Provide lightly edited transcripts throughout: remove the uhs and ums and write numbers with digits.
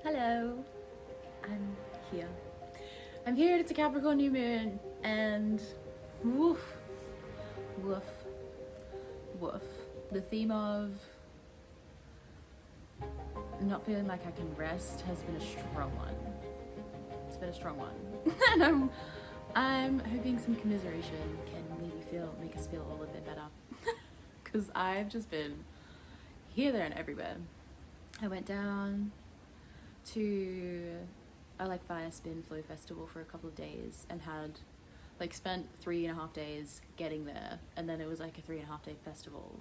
Hello, I'm here. I'm here, it's a Capricorn New Moon, and woof, woof, woof. The theme of not feeling like I can rest has been a strong one. It's been a strong one. And I'm hoping some commiseration can make us feel a little bit better. Because I've just been here, there, and everywhere. I went down to a fire spin flow festival for a couple of days and had spent 3.5 days getting there, and then it was like a 3.5 day festival.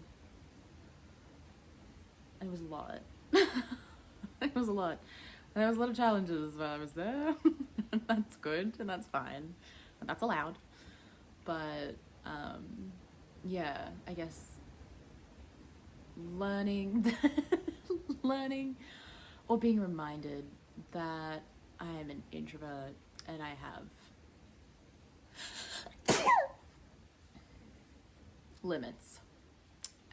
It was a lot. It was a lot. And there was a lot of challenges while I was there. And that's good and that's fine and that's allowed. But yeah, I guess learning or being reminded that I am an introvert and I have limits,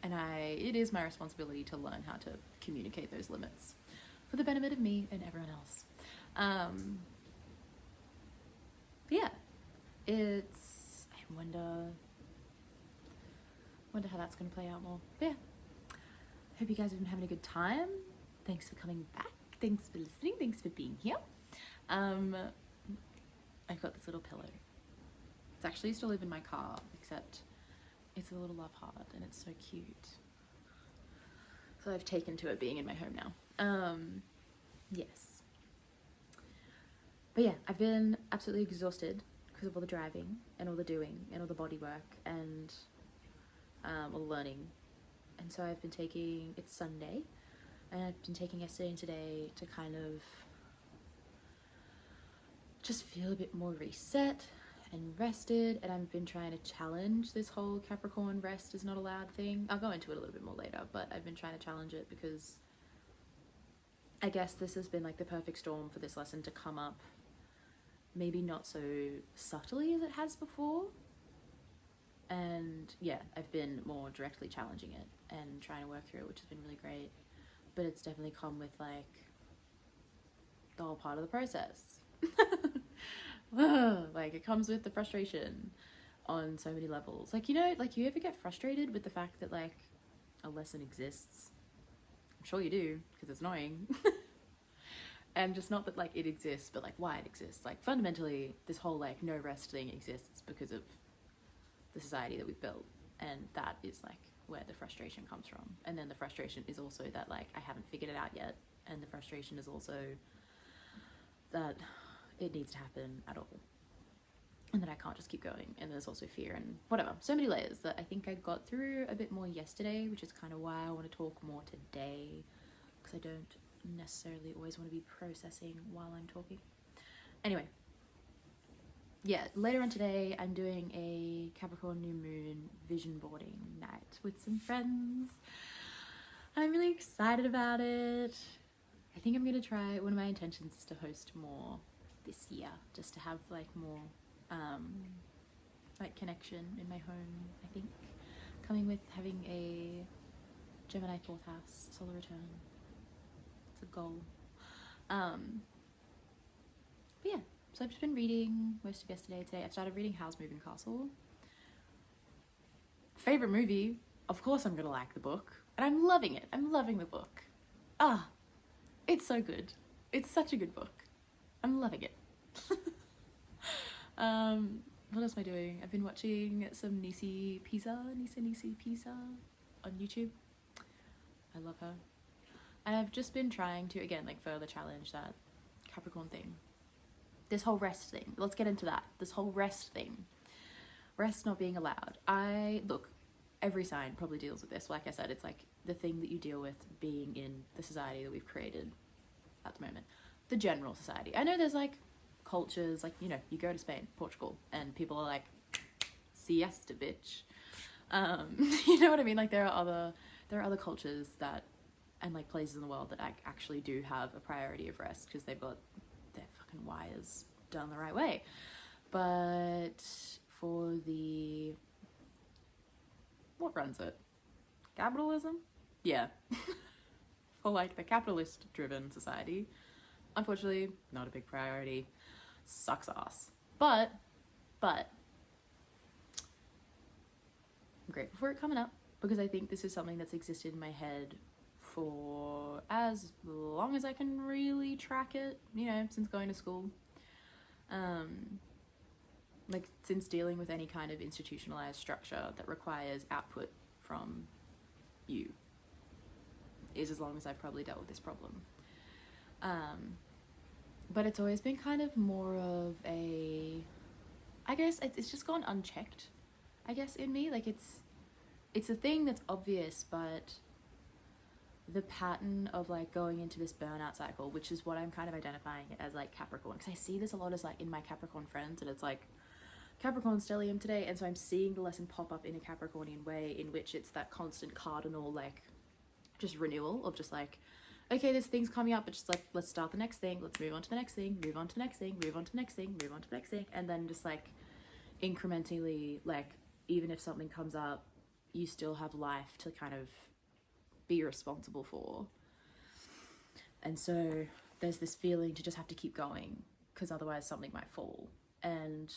and it is my responsibility to learn how to communicate those limits for the benefit of me and everyone else. Yeah, I wonder how that's going to play out more. But yeah, hope you guys have been having a good time. Thanks for coming back. Thanks for listening. Thanks for being here. I've got this little pillow. It's actually used to live in my car, except it's a little love heart and it's so cute. So I've taken to it being in my home now. Yes. But yeah, I've been absolutely exhausted because of all the driving and all the doing and all the body work and all the learning. And so I've been taking, it's Sunday, and I've been taking yesterday and today to kind of just feel a bit more reset and rested. And I've been trying to challenge this whole Capricorn rest is not allowed thing. I'll go into it a little bit more later, but I've been trying to challenge it because I guess this has been like the perfect storm for this lesson to come up, maybe not so subtly as it has before. And yeah, I've been more directly challenging it and trying to work through it, which has been really great. But it's definitely come with the whole part of the process. It comes with the frustration on so many levels. You ever get frustrated with the fact that a lesson exists? I'm sure you do, because it's annoying. And just not that it exists, but why it exists. Fundamentally, this whole no rest thing exists because of the society that we've built, and that is where the frustration comes from. And then the frustration is also that I haven't figured it out yet, and the frustration is also that it needs to happen at all, and that I can't just keep going. And there's also fear and whatever, so many layers that I think I got through a bit more yesterday, which is kind of why I want to talk more today, because I don't necessarily always want to be processing while I'm talking. Anyway, yeah, later on today, I'm doing a Capricorn New Moon vision boarding night with some friends. I'm really excited about it. I think I'm going to try, one of my intentions is to host more this year, just to have more connection in my home, I think. Coming with having a Gemini 4th house solar return. It's a goal. But yeah. So I've just been reading most of yesterday. Today I started reading Howl's Moving Castle. Favorite movie? Of course I'm gonna like the book. And I'm loving it. I'm loving the book. It's so good. It's such a good book. I'm loving it. What else am I doing? I've been watching some Nisi Pisa on YouTube. I love her. And I've just been trying to, again, further challenge that Capricorn thing. This whole rest thing. Let's get into that. This whole rest thing. Rest not being allowed. Look, every sign probably deals with this. Like I said, it's the thing that you deal with being in the society that we've created at the moment. The general society. I know there's cultures, you go to Spain, Portugal, and people are siesta, bitch. You know what I mean? There are other cultures that, and places in the world that actually do have a priority of rest because they've got their fucking wires done the right way. But for what runs it? Capitalism? Yeah. For the capitalist driven society, Unfortunately, not a big priority. Sucks ass. But I'm grateful for it coming up, because I think this is something that's existed in my head for as long as I can really track it, you know, since going to school. Like since dealing with any kind of institutionalized structure that requires output from you, is as long as I've probably dealt with this problem. But it's always been kind of more of a, I guess it's just gone unchecked, I guess, in me. Like it's a thing that's obvious, but the pattern of like going into this burnout cycle, which is what I'm kind of identifying as like Capricorn, because I see this a lot as like in my Capricorn friends, and it's like Capricorn stellium today, and so I'm seeing the lesson pop up in a Capricornian way, in which it's that constant cardinal like just renewal of just like, okay, this thing's coming up, but just like, let's start the next thing, let's move on to the next thing, move on to the next thing, move on to the next thing, move on to the next thing, and then just like incrementally, like even if something comes up, you still have life to kind of be responsible for. And so there's this feeling to just have to keep going, because otherwise something might fall. And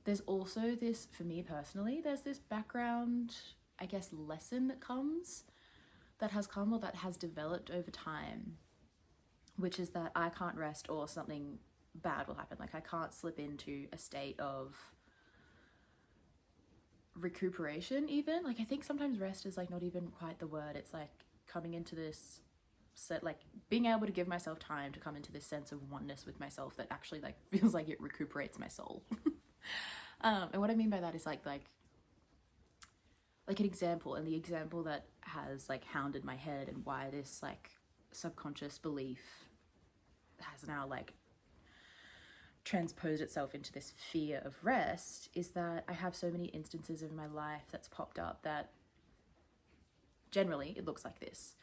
there's also this, for me personally, there's this background, I guess, lesson that has developed over time, which is that I can't rest or something bad will happen. Like I can't slip into a state of recuperation even. Like I think sometimes rest is like not even quite the word. It's like coming into this set, like being able to give myself time to come into this sense of oneness with myself that actually like feels like it recuperates my soul. And what I mean by that is like an example, and the example that has like hounded my head and why this like subconscious belief has now like transposed itself into this fear of rest, is that I have so many instances of my life that's popped up that generally it looks like this.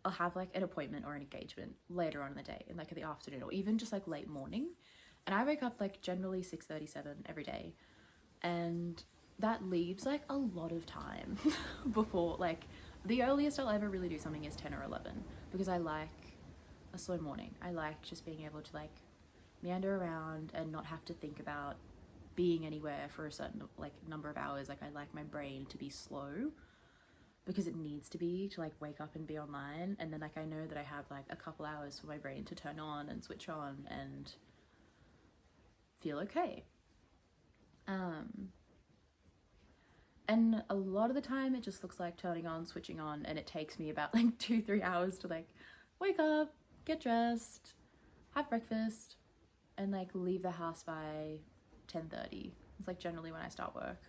I'll have like an appointment or an engagement later on in the day, in like in the afternoon or even just like late morning, and I wake up like generally 6:37 every day, and that leaves like a lot of time before, like the earliest I'll ever really do something is 10 or 11, because I like a slow morning. I like just being able to like meander around and not have to think about being anywhere for a certain like number of hours. Like I like my brain to be slow, because it needs to be, to like wake up and be online, and then like I know that I have like a couple hours for my brain to turn on and switch on and feel okay. And a lot of the time it just looks like turning on, switching on, and it takes me about like 2-3 hours to like wake up, get dressed, have breakfast, and like leave the house by 10:30. It's like generally when I start work.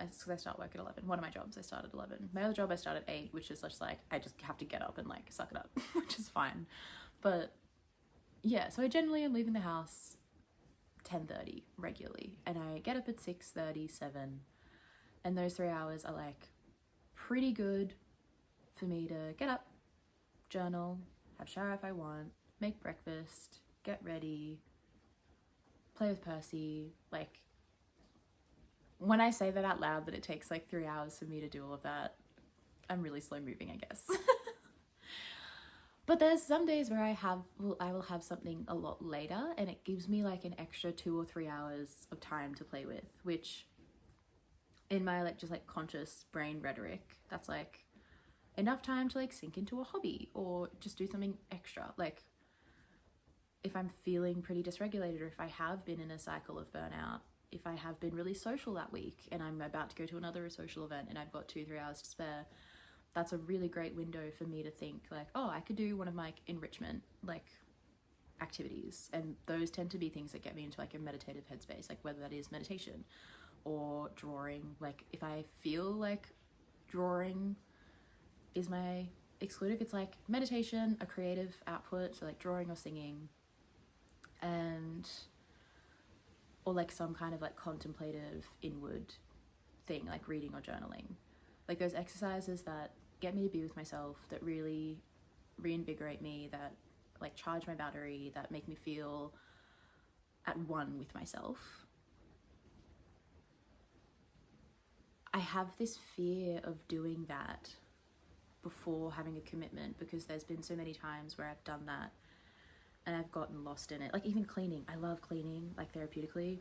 It's because I start work at 11. One of my jobs I start at 11. My other job I start at 8, which is just like I just have to get up and like suck it up, which is fine. But yeah, so I generally am leaving the house 10:30 regularly, and I get up at 6:37, and those 3 hours are like pretty good for me to get up, journal, have a shower if I want, make breakfast, get ready, play with Percy. Like when I say that out loud, that it takes like 3 hours for me to do all of that, I'm really slow moving, I guess. But there's some days where I will have something a lot later, and it gives me like an extra 2 or 3 hours of time to play with, which in my like just like conscious brain rhetoric, that's like enough time to like sink into a hobby or just do something extra. Like if I'm feeling pretty dysregulated, or if I have been in a cycle of burnout, if I have been really social that week and I'm about to go to another social event and I've got 2-3 hours to spare, that's a really great window for me to think like, oh, I could do one of my enrichment like activities. And those tend to be things that get me into like a meditative headspace, like whether that is meditation or drawing. Like if I feel like drawing is my exclusive, it's like meditation, a creative output, so like drawing or singing, and or like some kind of like contemplative inward thing like reading or journaling. Like those exercises that get me to be with myself, that really reinvigorate me, that like charge my battery, that make me feel at one with myself. I have this fear of doing that before having a commitment, because there's been so many times where I've done that and I've gotten lost in it. Like even cleaning, I love cleaning, like therapeutically.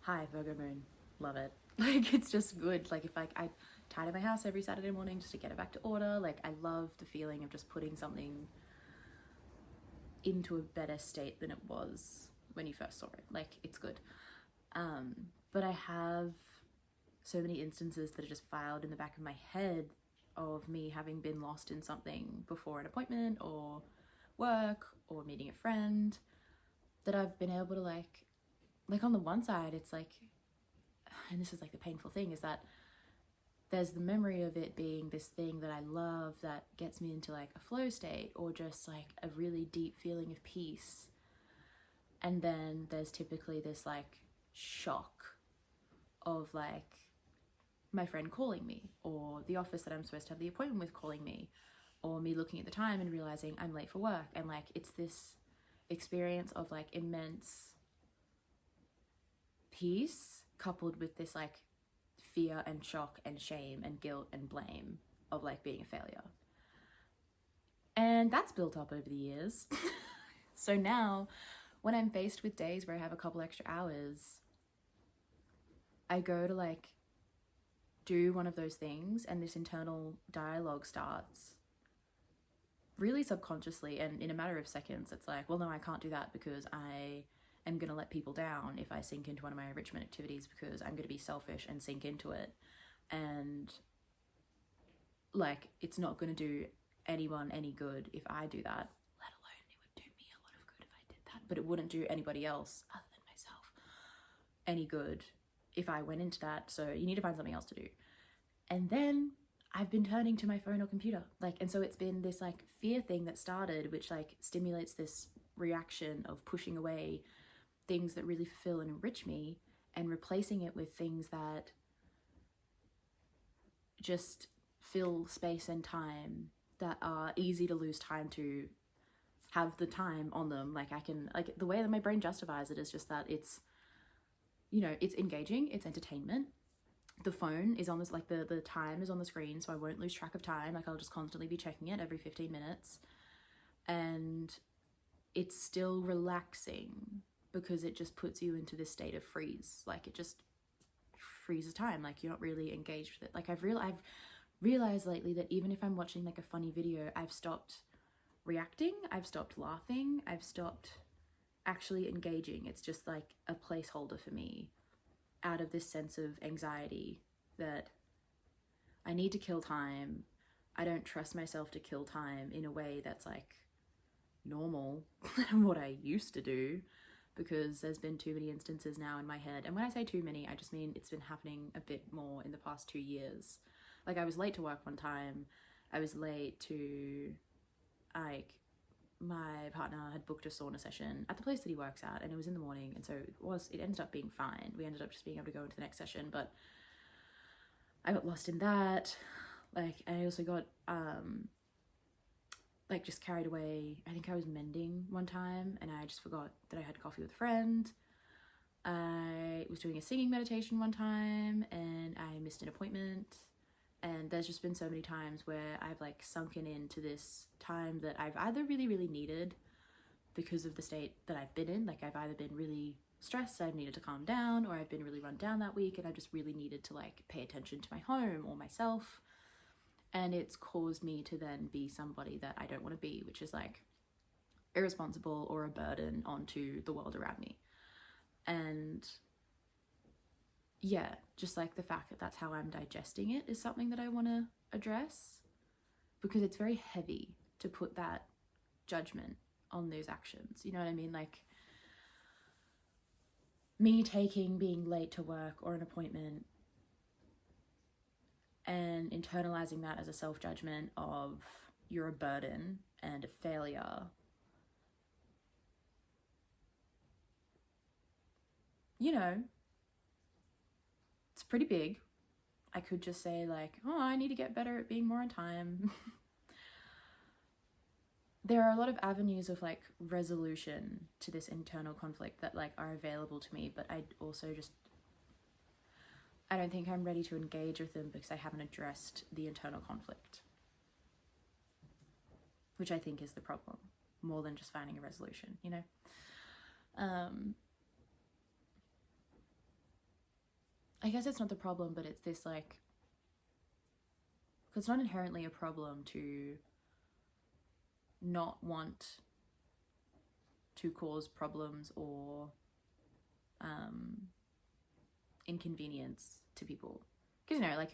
Hi, Virgo moon, love it. Like it's just good. Like if I tidy my house every Saturday morning just to get it back to order. Like I love the feeling of just putting something into a better state than it was when you first saw it. Like it's good. But I have so many instances that are just filed in the back of my head of me having been lost in something before an appointment or work or meeting a friend, that I've been able to like on the one side it's like, and this is like the painful thing, is that there's the memory of it being this thing that I love that gets me into like a flow state or just like a really deep feeling of peace. And then there's typically this like shock of like my friend calling me, or the office that I'm supposed to have the appointment with calling me, or me looking at the time and realizing I'm late for work. And like it's this experience of like immense peace coupled with this like fear and shock and shame and guilt and blame of like being a failure. And that's built up over the years. So now when I'm faced with days where I have a couple extra hours, I go to like do one of those things and this internal dialogue starts really subconsciously, and in a matter of seconds it's like, well no, I can't do that because I am going to let people down if I sink into one of my enrichment activities, because I'm going to be selfish and sink into it, and like it's not going to do anyone any good if I do that, let alone it would do me a lot of good if I did that, but it wouldn't do anybody else other than myself any good if I went into that. So you need to find something else to do. And then I've been turning to my phone or computer, like, and so it's been this like fear thing that started, which like stimulates this reaction of pushing away things that really fulfill and enrich me and replacing it with things that just fill space and time, that are easy to lose time to, have the time on them. Like I can, like the way that my brain justifies it is just that it's, you know, it's engaging, it's entertainment. The phone is on this, like the time is on the screen, so I won't lose track of time. Like I'll just constantly be checking it every 15 minutes. And it's still relaxing because it just puts you into this state of freeze. Like it just freezes time. Like you're not really engaged with it. Like I've realized lately that even if I'm watching like a funny video, I've stopped reacting, I've stopped laughing, I've stopped actually engaging. It's just like a placeholder for me, out of this sense of anxiety that I need to kill time. I don't trust myself to kill time in a way that's like normal and what I used to do, because there's been too many instances now in my head. And when I say too many, I just mean it's been happening a bit more in the past 2 years. Like I was late to work one time. I was late to, like, my partner had booked a sauna session at the place that he works at, and it was in the morning, and so it ended up being fine. We ended up just being able to go into the next session, but I got lost in that. Like, and I also got like just carried away. I think I was mending one time and I just forgot that I had coffee with a friend. I was doing a singing meditation one time and I missed an appointment. And there's just been so many times where I've like sunken into this time that I've either really, really needed because of the state that I've been in. Like I've either been really stressed, I've needed to calm down, or I've been really run down that week and I just really needed to like pay attention to my home or myself. And it's caused me to then be somebody that I don't want to be, which is like irresponsible or a burden onto the world around me. And yeah, just like the fact that that's how I'm digesting it is something that I want to address, because it's very heavy to put that judgment on those actions. You know what I mean? Like me taking being late to work or an appointment and internalizing that as a self-judgment of you're a burden and a failure. You know, it's pretty big. I could just say like, oh, I need to get better at being more on time. There are a lot of avenues of like resolution to this internal conflict that like are available to me, but I also just, I don't think I'm ready to engage with them because I haven't addressed the internal conflict, which I think is the problem. more than just finding a resolution, you know? I guess it's not the problem, but it's this like, because it's not inherently a problem to not want to cause problems or inconvenience to people. Because, you know, like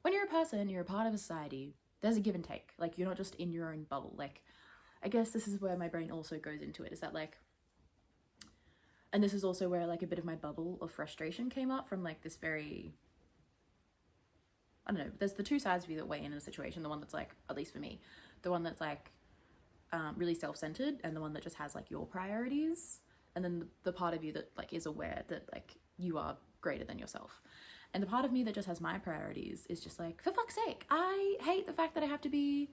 when you're a person, you're a part of a society, there's a give and take. Like, you're not just in your own bubble. Like, I guess this is where my brain also goes into it, is that like, and this is also where like a bit of my bubble of frustration came up from, like this very, I don't know, there's the two sides of you that weigh in a situation. The one that's like, at least for me, the one that's like really self-centered, and the one that just has like your priorities, and then the part of you that like is aware that like you are greater than yourself. And the part of me that just has my priorities is just like, for fuck's sake, I hate the fact that I have to be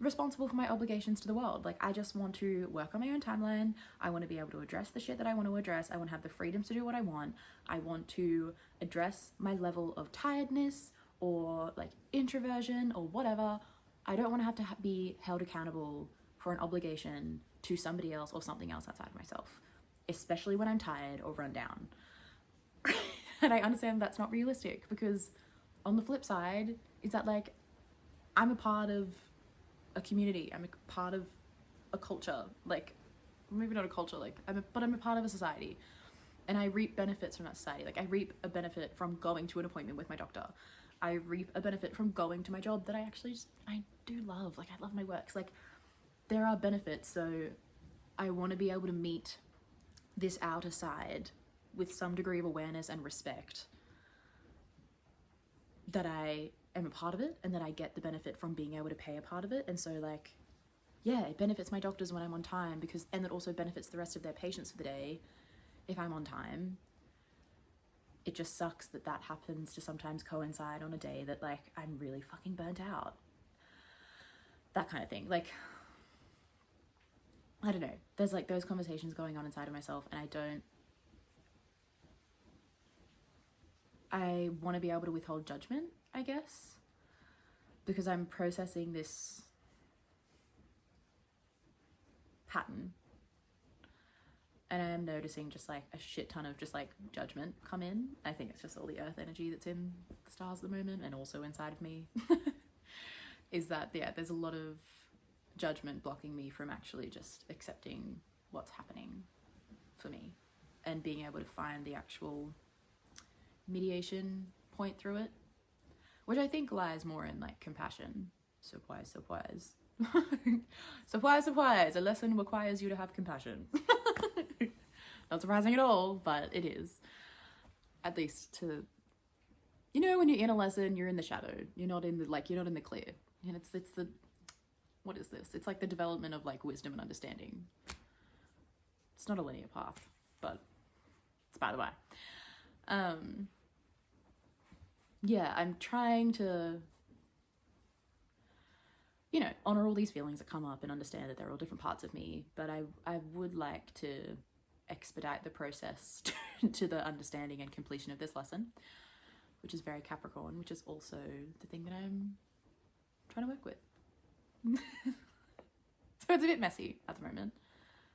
responsible for my obligations to the world. Like, I just want to work on my own timeline. I want to be able to address the shit that I want to address. I want to have the freedoms to do what I want. I want to address my level of tiredness or like introversion or whatever. I don't want to have to be held accountable for an obligation to somebody else or something else outside of myself, especially when I'm tired or run down. And I understand that's not realistic, because on the flip side is that like, I'm a part of a community, I'm a part of a culture, like maybe not a culture, like but I'm a part of a society, and I reap benefits from that society. Like, I reap a benefit from going to an appointment with my doctor. I reap a benefit from going to my job that I do love. Like, I love my works. Like, there are benefits. So I want to be able to meet this outer side with some degree of awareness and respect that I am a part of it, and that I get the benefit from being able to pay a part of it. And so like, yeah, it benefits my doctors when I'm on time, because, and it also benefits the rest of their patients for the day if I'm on time. It just sucks that that happens to sometimes coincide on a day that like I'm really fucking burnt out. That kind of thing. Like, I don't know. There's like those conversations going on inside of myself, and I want to be able to withhold judgment, I guess, because I'm processing this pattern, and I am noticing just like a shit ton of just like judgment come in. I think it's just all the earth energy that's in the stars at the moment, and also inside of me. Is that, yeah, there's a lot of judgment blocking me from actually just accepting what's happening for me and being able to find the actual mediation point through it, which I think lies more in like compassion. Surprise, surprise. Surprise, surprise, a lesson requires you to have compassion. Not surprising at all, but it is. At least to, you know, when you're in a lesson, you're in the shadow. You're not in the, like, you're not in the clear. And it's the, what is this? It's like the development of like wisdom and understanding. It's not a linear path, but it's by the way. Yeah, I'm trying to, you know, honor all these feelings that come up and understand that they're all different parts of me, but I would like to expedite the process to the understanding and completion of this lesson, which is very Capricorn, which is also the thing that I'm trying to work with. So it's a bit messy at the moment,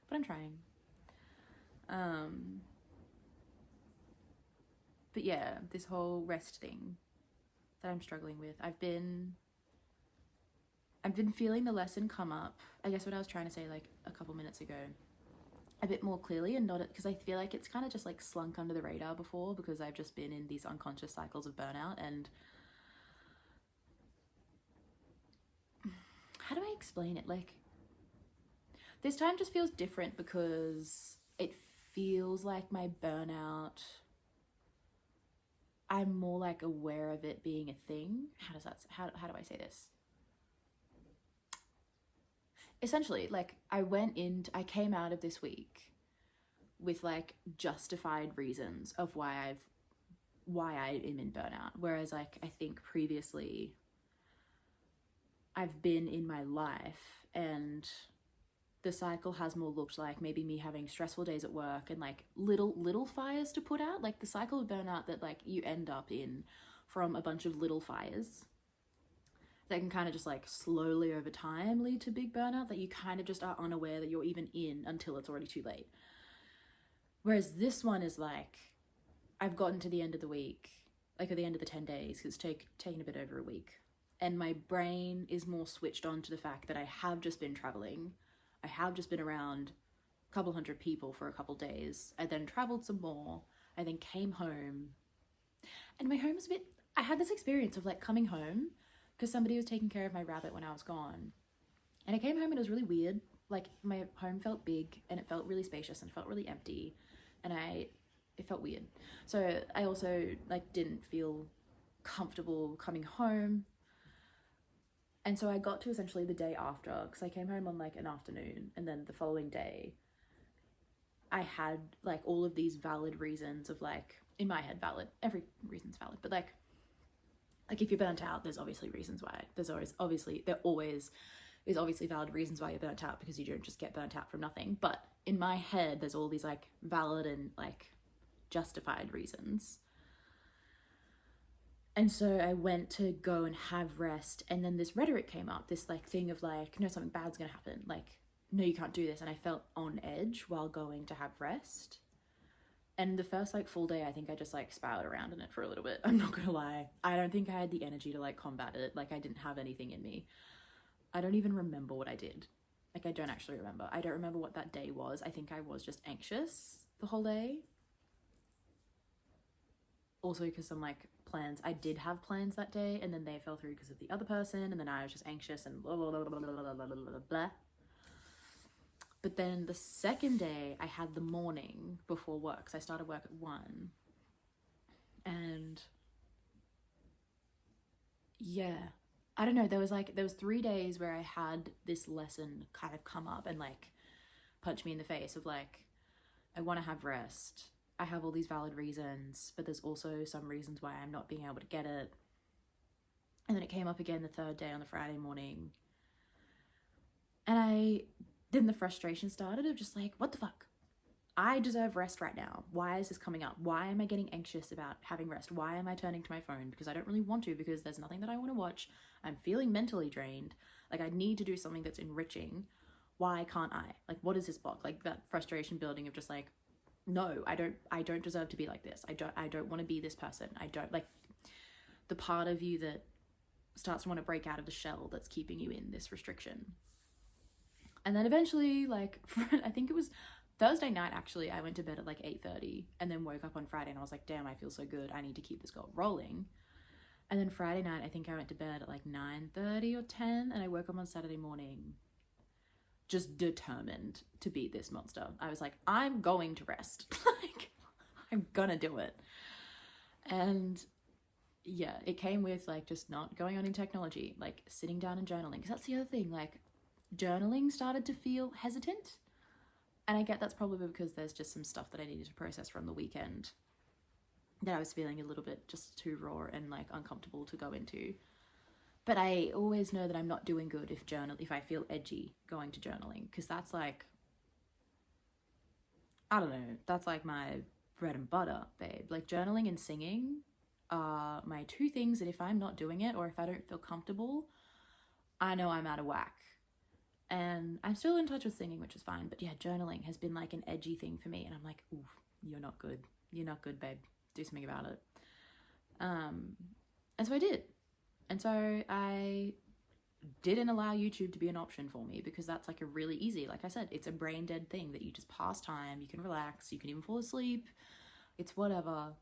but I'm trying. But yeah, this whole rest thing that I'm struggling with, I've been feeling the lesson come up, I guess what I was trying to say like a couple minutes ago, a bit more clearly, and not, because I feel like it's kind of just like slunk under the radar before, because I've just been in these unconscious cycles of burnout. And how do I explain it? Like, this time just feels different because it feels like my burnout, I'm more like aware of it being a thing. How do I say this? Essentially, like, I came out of this week with like justified reasons of why I am in burnout. Whereas like, I think previously I've been in my life and the cycle has more looked like maybe me having stressful days at work and like little fires to put out, like the cycle of burnout that like you end up in from a bunch of little fires that can kind of just like slowly over time lead to big burnout that you kind of just are unaware that you're even in until it's already too late. Whereas this one is like, I've gotten to the end of the week, like at the end of the 10 days, because it's taken a bit over a week. And my brain is more switched on to the fact that I have just been traveling. I have just been around a couple hundred people for a couple days. I then traveled some more. I then came home. And my home was a bit, I had this experience of like coming home because somebody was taking care of my rabbit when I was gone. And I came home and it was really weird. Like my home felt big and it felt really spacious and it felt really empty. And it felt weird. So I also like didn't feel comfortable coming home. And so I got to essentially the day after, because I came home on like an afternoon, and then the following day I had like all of these valid reasons of like, in my head, valid, every reason's valid, but like if you're burnt out, there's obviously reasons why. There always is obviously valid reasons why you're burnt out, because you don't just get burnt out from nothing. But in my head, there's all these like valid and like justified reasons. And so I went to go and have rest, and then this rhetoric came up, this like thing of like, no, something bad's gonna happen, like, no, you can't do this. And I felt on edge while going to have rest. And the first like full day, I think I just like spouted around in it for a little bit. I'm not gonna lie. I don't think I had the energy to like combat it. Like I didn't have anything in me. I don't even remember what I did. Like I don't actually remember. I don't remember what that day was. I think I was just anxious the whole day. Also because some like plans, I did have plans that day and then they fell through because of the other person, and then I was just anxious and blah, blah, blah, blah, blah, blah, blah, blah, blah. But then the second day I had the morning before work, so I started work at 1. And yeah, I don't know, there was 3 days where I had this lesson kind of come up and like punch me in the face of like, I want to have rest. I have all these valid reasons, but there's also some reasons why I'm not being able to get it. And then it came up again the third day on the Friday morning. And then the frustration started of just like, what the fuck? I deserve rest right now. Why is this coming up? Why am I getting anxious about having rest? Why am I turning to my phone? Because I don't really want to, because there's nothing that I want to watch. I'm feeling mentally drained. Like I need to do something that's enriching. Why can't I? Like, what is this block? Like that frustration building of just like, no, I don't deserve to be like this. I don't want to be this person. I don't, like, the part of you that starts to want to break out of the shell that's keeping you in this restriction. And then eventually, like, I think it was Thursday night, actually, I went to bed at like 8:30 and then woke up on Friday and I was like, damn, I feel so good. I need to keep this goal rolling. And then Friday night, I think I went to bed at like 9:30 or 10, and I woke up on Saturday morning just determined to beat this monster. I was like, I'm going to rest. Like, I'm gonna do it. And yeah, it came with like just not going on in technology, like sitting down and journaling, because that's the other thing, like journaling started to feel hesitant. And I get that's probably because there's just some stuff that I needed to process from the weekend that I was feeling a little bit just too raw and like uncomfortable to go into. But I always know that I'm not doing good if I feel edgy going to journaling, because that's like, I don't know, that's like my bread and butter, babe. Like journaling and singing are my two things that if I'm not doing it or if I don't feel comfortable, I know I'm out of whack. And I'm still in touch with singing, which is fine. But yeah, journaling has been like an edgy thing for me. And I'm like, ooh, you're not good. You're not good, babe. Do something about it. And so I did. And so I didn't allow YouTube to be an option for me, because that's like a really easy, like I said, it's a brain dead thing that you just pass time, you can relax, you can even fall asleep, it's whatever.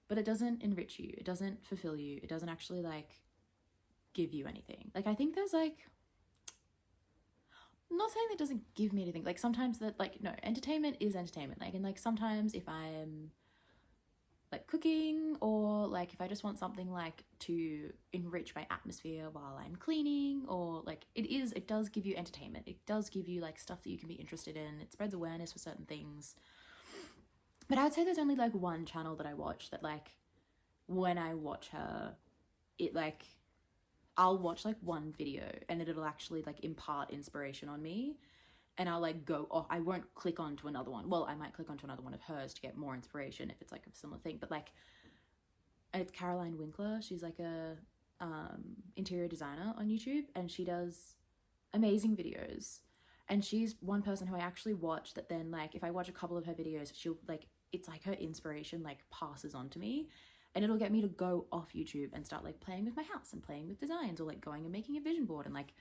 But it doesn't enrich you, it doesn't fulfill you, it doesn't actually like give you anything. Like I think there's like, I'm not saying that doesn't give me anything, like sometimes that like, no, entertainment is entertainment, like, and like sometimes if I'm like cooking, or like if I just want something like to enrich my atmosphere while I'm cleaning, or like it does give you entertainment, it does give you like stuff that you can be interested in, it spreads awareness for certain things. But I would say there's only like one channel that I watch that like when I watch her, it like I'll watch like one video and it'll actually like impart inspiration on me, and I'll like go off. I won't click onto another one. Well, I might click onto another one of hers to get more inspiration if it's like a similar thing. But like, it's Caroline Winkler. She's like a interior designer on YouTube, and she does amazing videos. And she's one person who I actually watch that then, like, if I watch a couple of her videos, she'll, like, it's like her inspiration, like, passes on to me. And it'll get me to go off YouTube and start, like, playing with my house and playing with designs, or, like, going and making a vision board. And, like,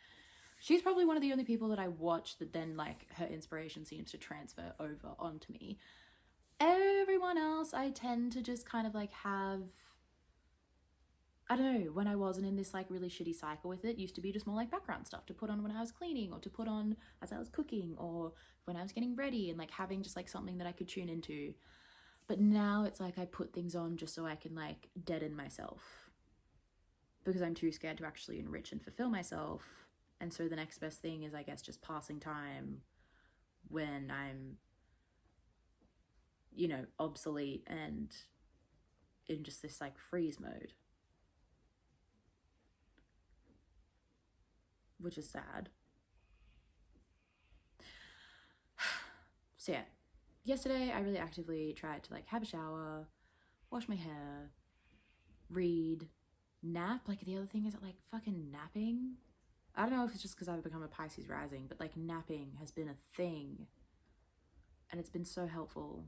she's probably one of the only people that I watch that then, like, her inspiration seems to transfer over onto me. Everyone else, I tend to just kind of, like, have... I don't know, when I wasn't in this, like, really shitty cycle with it, used to be just more, like, background stuff to put on when I was cleaning, or to put on as I was cooking, or when I was getting ready, and, like, having just, like, something that I could tune into. But now it's like I put things on just so I can, like, deaden myself, because I'm too scared to actually enrich and fulfill myself. And so the next best thing is, I guess, just passing time when I'm, you know, obsolete and in just this, like, freeze mode. Which is sad. So yeah, yesterday I really actively tried to, like, have a shower, wash my hair, read, nap. Like, the other thing is that, like, fucking napping, I don't know if it's just because I've become a Pisces rising, but, like, napping has been a thing, and it's been so helpful.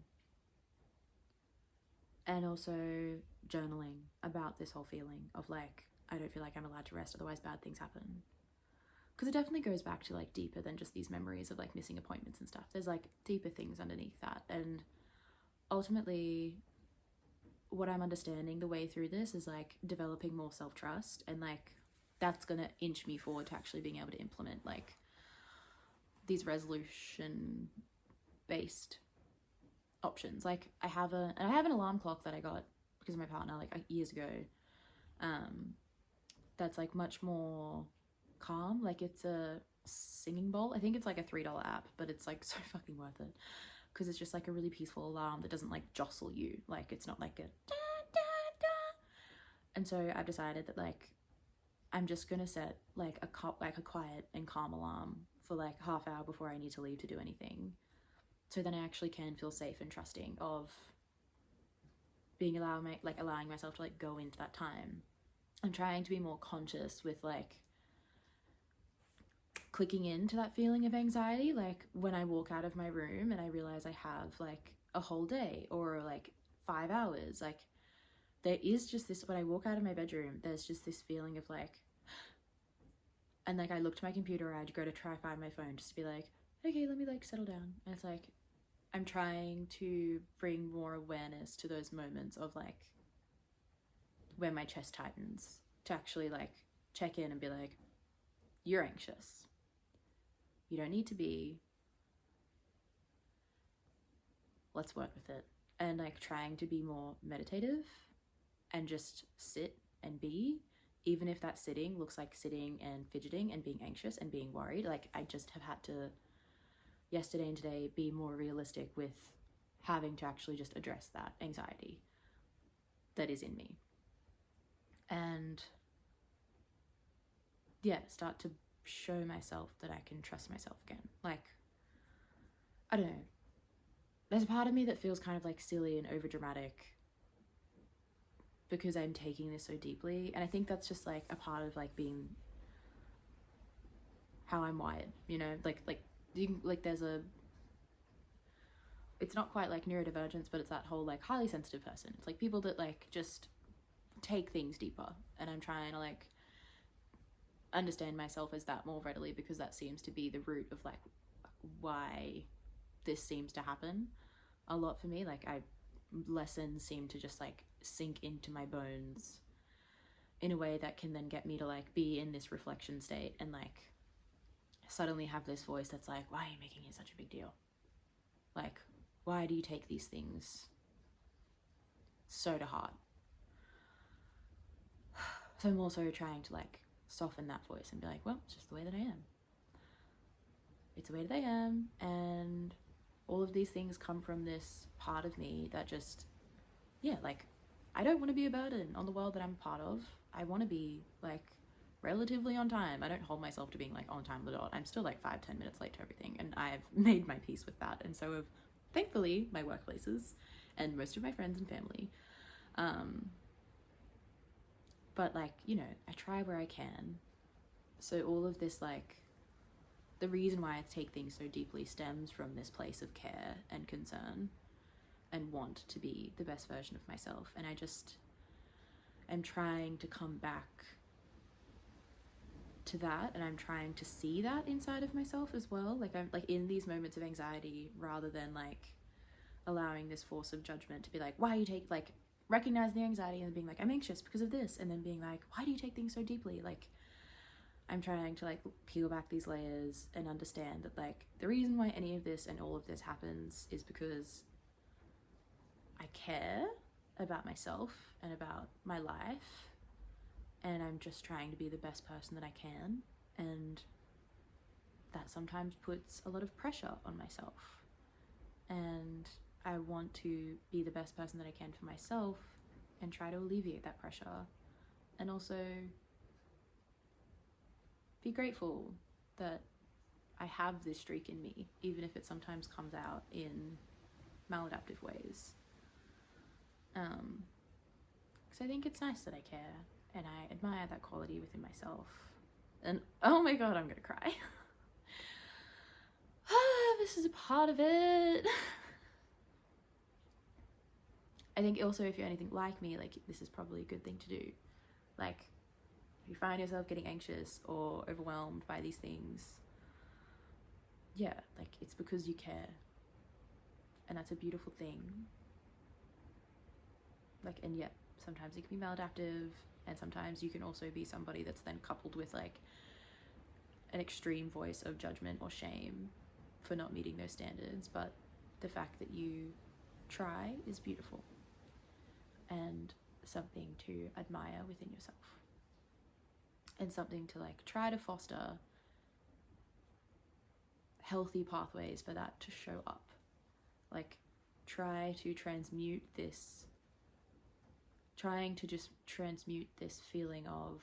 And also journaling about this whole feeling of, like, I don't feel like I'm allowed to rest, otherwise bad things happen. Because it definitely goes back to, like, deeper than just these memories of, like, missing appointments and stuff. There's, like, deeper things underneath that. And ultimately, what I'm understanding the way through this is, like, developing more self-trust. And, like, that's going to inch me forward to actually being able to implement, like, these resolution-based options. Like, I have an alarm clock that I got because of my partner, like, years ago. That's, like, much more... calm. Like, it's a singing bowl. I think it's like a $3 app, but it's, like, so fucking worth it because it's just, like, a really peaceful alarm that doesn't, like, jostle you. Like, it's not like a da, da, da. And so I've decided that, like, I'm just gonna set, like, a quiet and calm alarm for, like, half hour before I need to leave to do anything, so then I actually can feel safe and trusting of being allowing myself to, like, go into that time. I'm trying to be more conscious with, like, clicking into that feeling of anxiety, like, when I walk out of my room and I realize I have, like, a whole day or, like, 5 hours. Like, there is just this, when I walk out of my bedroom, there's just this feeling of, like, and, like, I look to my computer, I'd go to try find my phone just to be like, okay, let me, like, settle down. And it's like, I'm trying to bring more awareness to those moments of, like, when my chest tightens, to actually, like, check in and be like, you're anxious. You don't need to be. Let's work with it. And, like, trying to be more meditative and just sit and be, even if that sitting looks like sitting and fidgeting and being anxious and being worried. Like, I just have had to, yesterday and today, be more realistic with having to actually just address that anxiety that is in me. And yeah, start to show myself that I can trust myself again. Like, I don't know. There's a part of me that feels kind of, like, silly and overdramatic because I'm taking this so deeply. And I think that's just, like, a part of, like, being how I'm wired, you know? Like there's a... It's not quite like neurodivergence, but it's that whole, like, highly sensitive person. It's, like, people that, like, just take things deeper. And I'm trying to, like, understand myself as that more readily, because that seems to be the root of, like, why this seems to happen a lot for me. Like, lessons seem to just, like, sink into my bones in a way that can then get me to, like, be in this reflection state and, like, suddenly have this voice that's like, why are you making it such a big deal? Like, why do you take these things so to heart? So I'm also trying to, like, soften that voice and be like, well, it's just the way that I am. It's the way that I am, and all of these things come from this part of me that just, yeah, like, I don't want to be a burden on the world that I'm part of. I want to be, like, relatively on time. I don't hold myself to being, like, on time on the dot. I'm still, like, 5-10 minutes late to everything, and I've made my peace with that. And so have, thankfully, my workplaces and most of my friends and family. But like, you know, I try where I can. So all of this, like, the reason why I take things so deeply stems from this place of care and concern and want to be the best version of myself. And I just am trying to come back to that, and I'm trying to see that inside of myself as well. Like, I'm like in these moments of anxiety, rather than like allowing this force of judgment to be like, why you take, like, recognize the anxiety and being like, I'm anxious because of this, and then being like, why do you take things so deeply? Like, I'm trying to like peel back these layers and understand that like the reason why any of this and all of this happens is because I care about myself and about my life, and I'm just trying to be the best person that I can, and that sometimes puts a lot of pressure on myself, and I want to be the best person that I can for myself and try to alleviate that pressure, and also be grateful that I have this streak in me, even if it sometimes comes out in maladaptive ways. Because I think it's nice that I care, and I admire that quality within myself. And oh my god, I'm gonna cry. This is a part of it. I think also, if you're anything like me, like, this is probably a good thing to do. Like, if you find yourself getting anxious or overwhelmed by these things, yeah, like, it's because you care, and that's a beautiful thing. Like, and yeah, sometimes it can be maladaptive, and sometimes you can also be somebody that's then coupled with like an extreme voice of judgment or shame for not meeting those standards. But the fact that you try is beautiful and something to admire within yourself, and something to like try to foster healthy pathways for that to show up. Like, trying to just transmute this feeling of,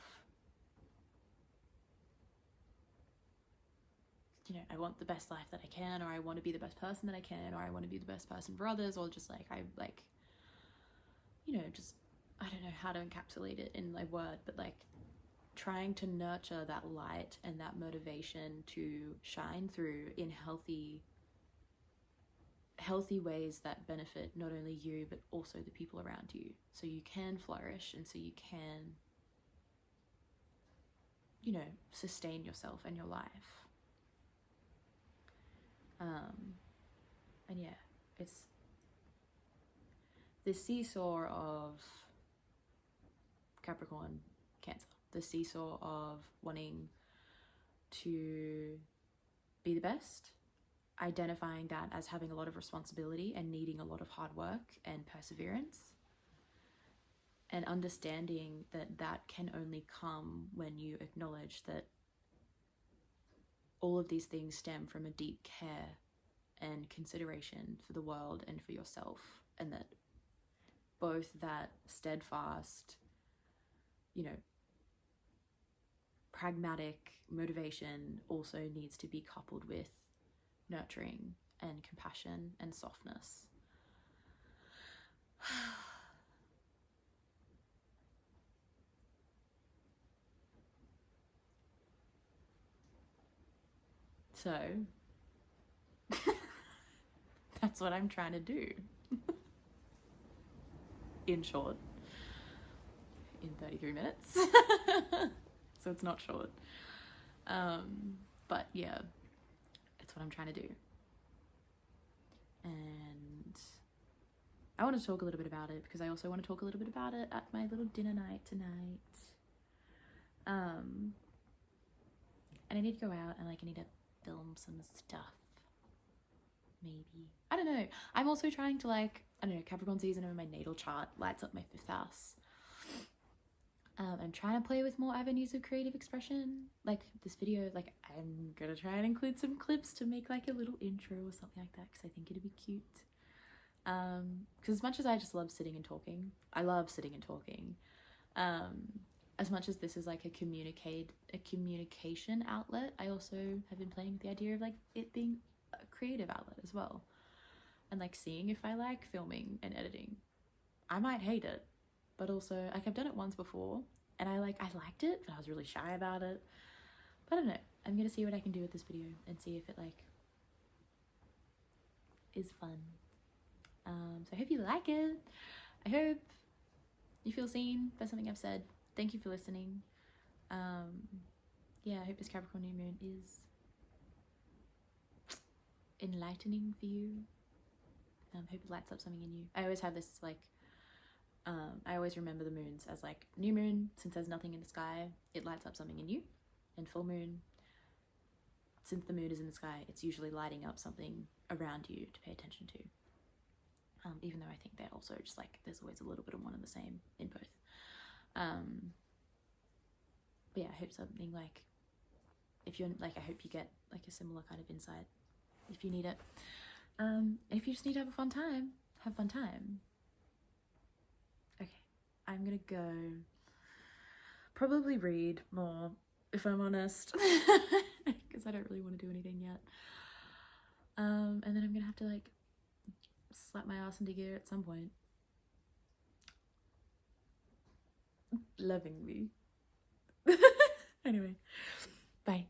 you know, I want the best life that I can, or I want to be the best person that I can, or I want to be the best person for others, or just like, I like, you know, just, I don't know how to encapsulate it in my word, but like trying to nurture that light and that motivation to shine through in healthy ways that benefit not only you but also the people around you, so you can flourish, and so you can, you know, sustain yourself and your life. And yeah, it's this seesaw of Capricorn, Cancer, the seesaw of wanting to be the best, identifying that as having a lot of responsibility and needing a lot of hard work and perseverance, and understanding that that can only come when you acknowledge that all of these things stem from a deep care and consideration for the world and for yourself, and that both that steadfast, you know, pragmatic motivation also needs to be coupled with nurturing and compassion and softness. So that's what I'm trying to do. In short, in 33 minutes. So it's not short. But yeah, it's what I'm trying to do. And I want to talk a little bit about it because I also want to talk a little bit about it at my little dinner night tonight. And I need to go out and like I need to film some stuff. Maybe. I don't know. I'm also trying to like, I don't know, Capricorn season in my natal chart lights up my 5th house. I'm trying to play with more avenues of creative expression. Like this video, like I'm gonna try and include some clips to make like a little intro or something like that, because I think it'd be cute. Because as much as I just love sitting and talking, I love sitting and talking. As much as this is like a communication outlet, I also have been playing with the idea of like it being a creative outlet as well, and like seeing if I like filming and editing. I might hate it, but also like I've done it once before And I liked it, but I was really shy about it. But I don't know, I'm gonna see what I can do with this video and see if it like is fun. So I hope you like it. I hope you feel seen by something I've said. Thank you for listening. Yeah, I hope this Capricorn New Moon is enlightening for you. Hope it lights up something in you. I always have this like, I always remember the moons as like new moon, since there's nothing in the sky, it lights up something in you. And full moon, since the moon is in the sky, it's usually lighting up something around you to pay attention to. Even though I think they're also just like, there's always a little bit of one and the same in both. But yeah, I hope something like, if you're like, I hope you get like a similar kind of insight if you need it. If you just need to have a fun time, have fun time. Okay, I'm gonna go probably read more, if I'm honest, because I don't really want to do anything yet. And then I'm gonna have to like slap my ass into gear at some point. Lovingly. Anyway, bye.